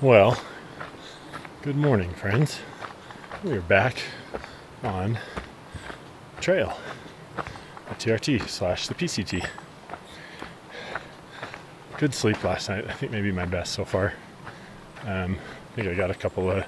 Well, good morning, friends. We are back on trail, the TRT / the PCT. Good sleep last night. I think maybe my best so far. I think I got a couple of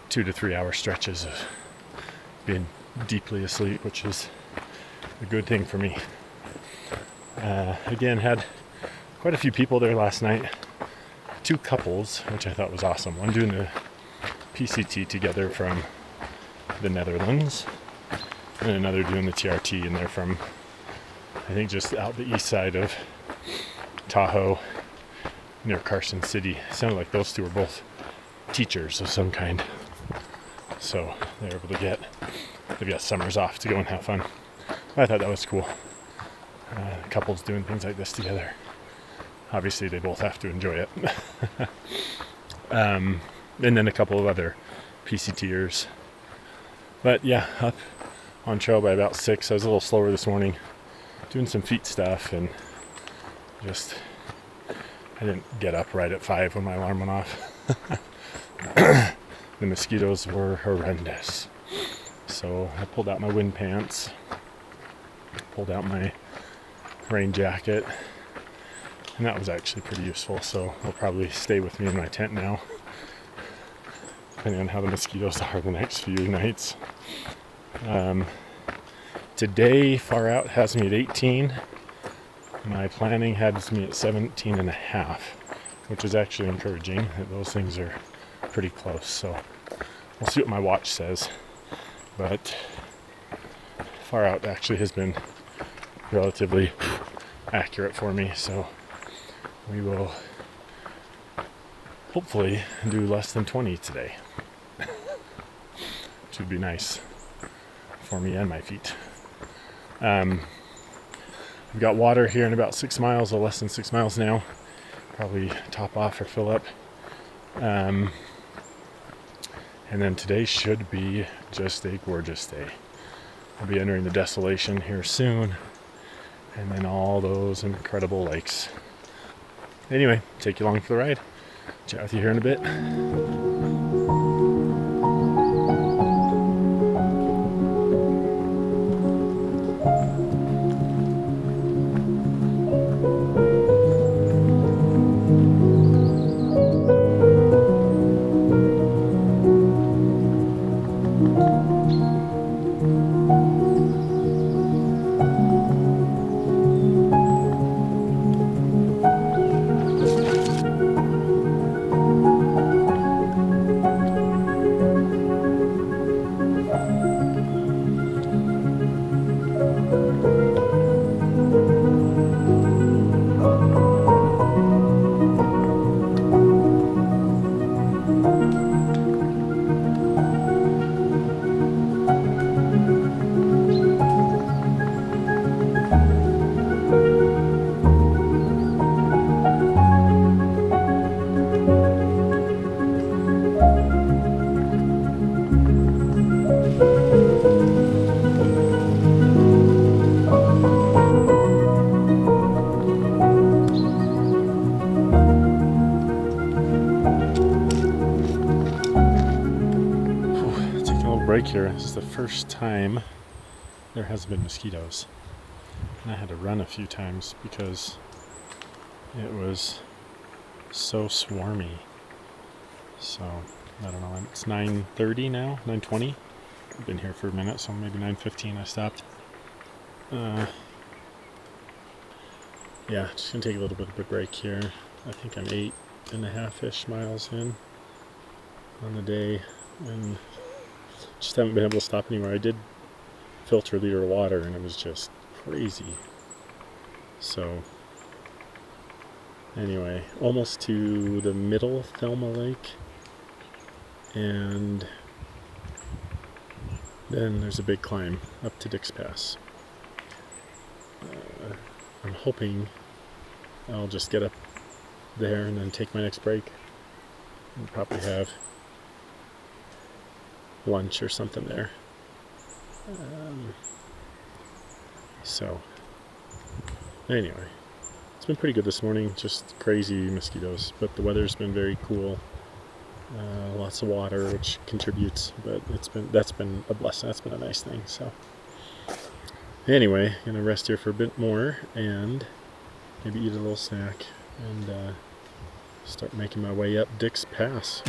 2 to 3 hour stretches of being deeply asleep, which is a good thing for me. Again, had quite a few people there last night. 2 couples, which I thought was awesome. One doing the PCT together from the Netherlands, and another doing the TRT, and they're from, I think, just out the east side of Tahoe, near Carson City. It sounded like those 2 were both teachers of some kind. So they're able to they've got summers off to go and have fun. I thought that was cool. Couples doing things like this together. Obviously, they both have to enjoy it. And then a couple of other PCTers. But yeah, up on trail by about 6. I was a little slower this morning, doing some feet stuff, and I didn't get up right at 5 when my alarm went off. The mosquitoes were horrendous. So I pulled out my wind pants, pulled out my rain jacket, and that was actually pretty useful. So they'll probably stay with me in my tent now, depending on how the mosquitoes are the next few nights. Today, far out has me at 18. My planning has me at 17 and a half, which is actually encouraging that those things are pretty close. So we'll see what my watch says. But far out actually has been relatively accurate for me. So we will hopefully do less than 20 today, which would be nice for me and my feet. We've got water here in about 6 miles, or less than 6 miles now. Probably top off or fill up. And then today should be just a gorgeous day. I'll be entering the Desolation here soon, and then all those incredible lakes. Anyway, take you along for the ride. Chat with you here in a bit. Break here. This is the first time there has been mosquitoes, and I had to run a few times because it was so swarmy. So I don't know, it's 9:30 now, 9:20. I've been here for a minute, so maybe 9:15 I stopped. Yeah, just gonna take a little bit of a break here. I think I'm 8.5-ish miles in on the day, and just haven't been able to stop anywhere. I did filter a liter of water, and it was just crazy. So anyway, almost to the middle of Thelma Lake, and then there's a big climb up to Dick's Pass. I'm hoping I'll just get up there and then take my next break and probably have lunch or something there. So anyway, It's been pretty good this morning, just crazy mosquitoes, but the weather's been very cool. Lots of water, which contributes, but that's been a blessing. That's been a nice thing. So anyway, gonna rest here for a bit more and maybe eat a little snack and start making my way up Dick's Pass.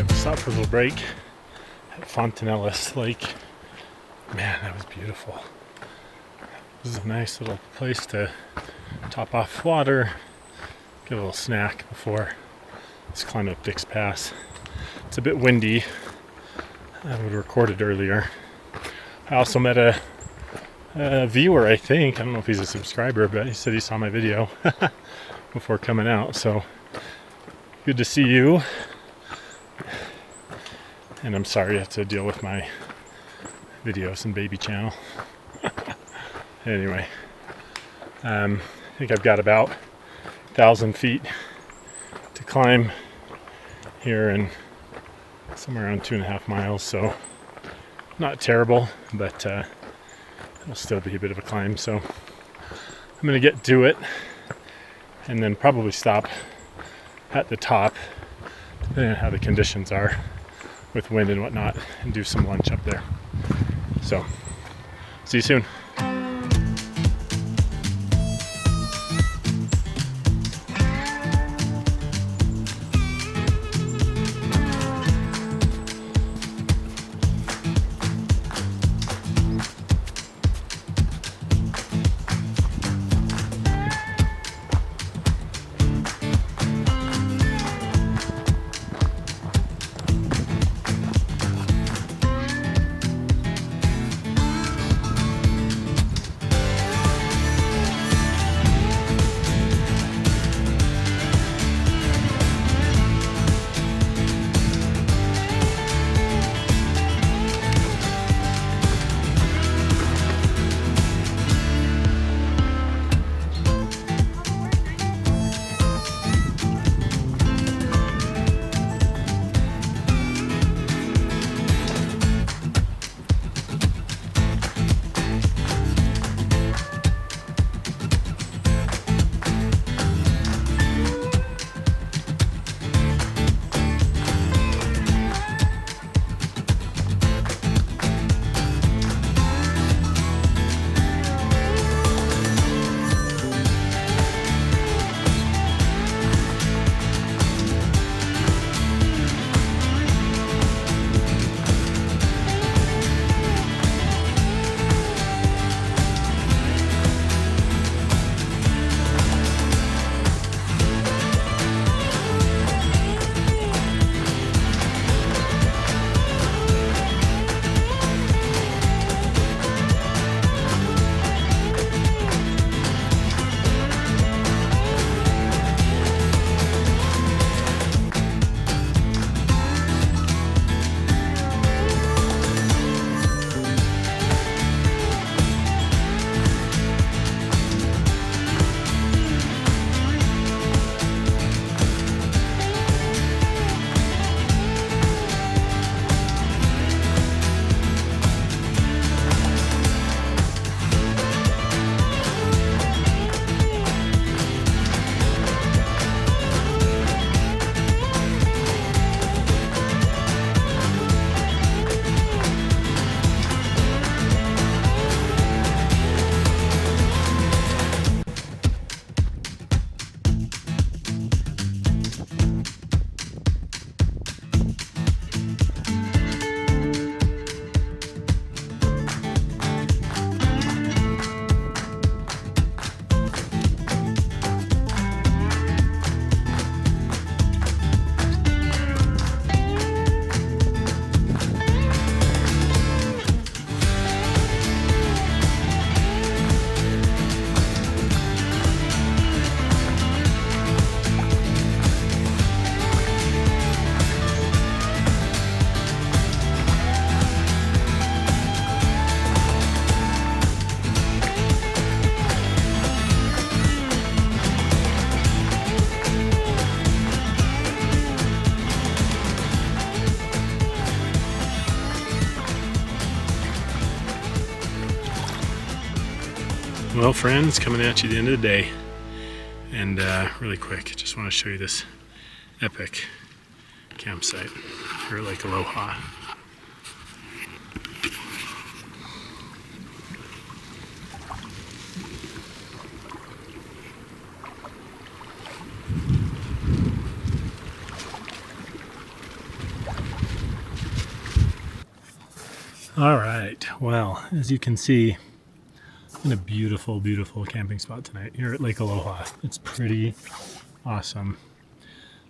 Stop for a little break at Fontanellis Lake. Man, that was beautiful. This is a nice little place to top off water, get a little snack before let's climb up Dick's Pass. It's a bit windy. I would have recorded earlier. I also met a viewer, I think. I don't know if he's a subscriber, but he said he saw my video before coming out. So good to see you. And I'm sorry I have to deal with my videos and baby channel. Anyway, I think I've got about 1,000 feet to climb here and somewhere around 2.5 miles. So not terrible, but it'll still be a bit of a climb. So I'm going to get to it and then probably stop at the top, depending on how the conditions are with wind and whatnot, and do some lunch up there. So, see you soon. Well, friends, coming at you at the end of the day, and really quick, just want to show you this epic campsite here at Lake Aloha. All right, well, as you can see, in a beautiful, beautiful camping spot tonight here at Lake Aloha. It's pretty awesome.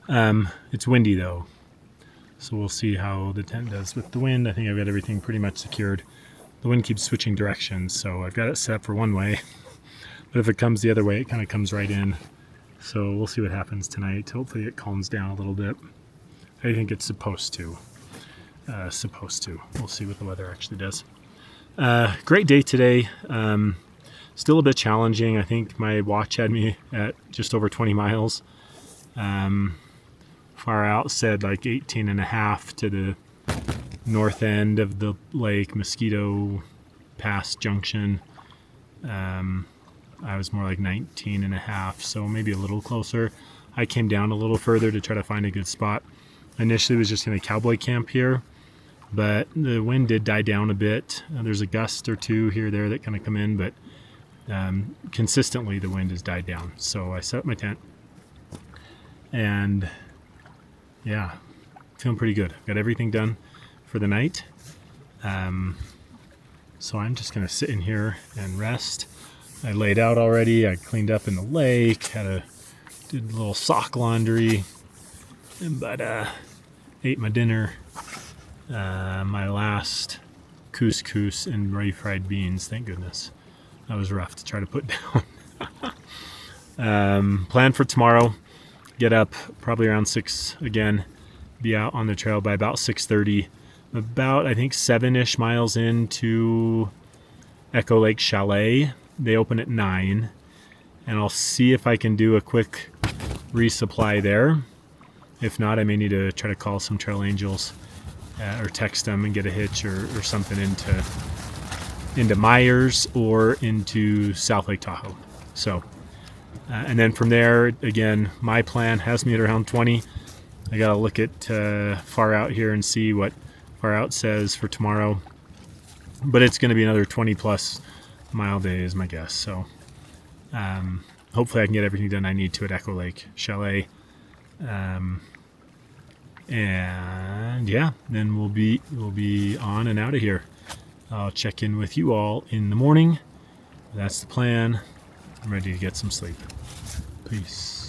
It's windy though, so we'll see how the tent does with the wind. I think I've got everything pretty much secured. The wind keeps switching directions, so I've got it set up for one way, but if it comes the other way, it kind of comes right in. So we'll see what happens tonight. Hopefully it calms down a little bit. I think it's supposed to. We'll see what the weather actually does. Great day today. Still a bit challenging. I think my watch had me at just over 20 miles. Far out said like 18 and a half to the north end of the lake, Mosquito Pass Junction. I was more like 19 and a half, so maybe a little closer. I came down a little further to try to find a good spot. Initially was just going to cowboy camp here, but the wind did die down a bit. There's a gust or two here or there that kind of come in, but consistently the wind has died down. So I set up my tent, and yeah, feeling pretty good. Got everything done for the night. So I'm just gonna sit in here and rest. I laid out already. I cleaned up in the lake. Did a little sock laundry, but ate my dinner. My last couscous and refried beans. Thank goodness. That was rough to try to put down. Plan for tomorrow. Get up probably around 6 again. Be out on the trail by about 6:30. About, I think, 7-ish miles into Echo Lake Chalet. They open at 9. And I'll see if I can do a quick resupply there. If not, I may need to try to call some trail angels or text them and get a hitch or something into Myers or into South Lake Tahoe. So, and then from there, again, my plan has me at around 20. I got to look at Far Out here and see what Far Out says for tomorrow. But it's going to be another 20 plus mile day is my guess. So hopefully I can get everything done I need to at Echo Lake Chalet. And yeah, then we'll be on and out of here. I'll check in with you all in the morning. That's the plan. I'm ready to get some sleep. Peace.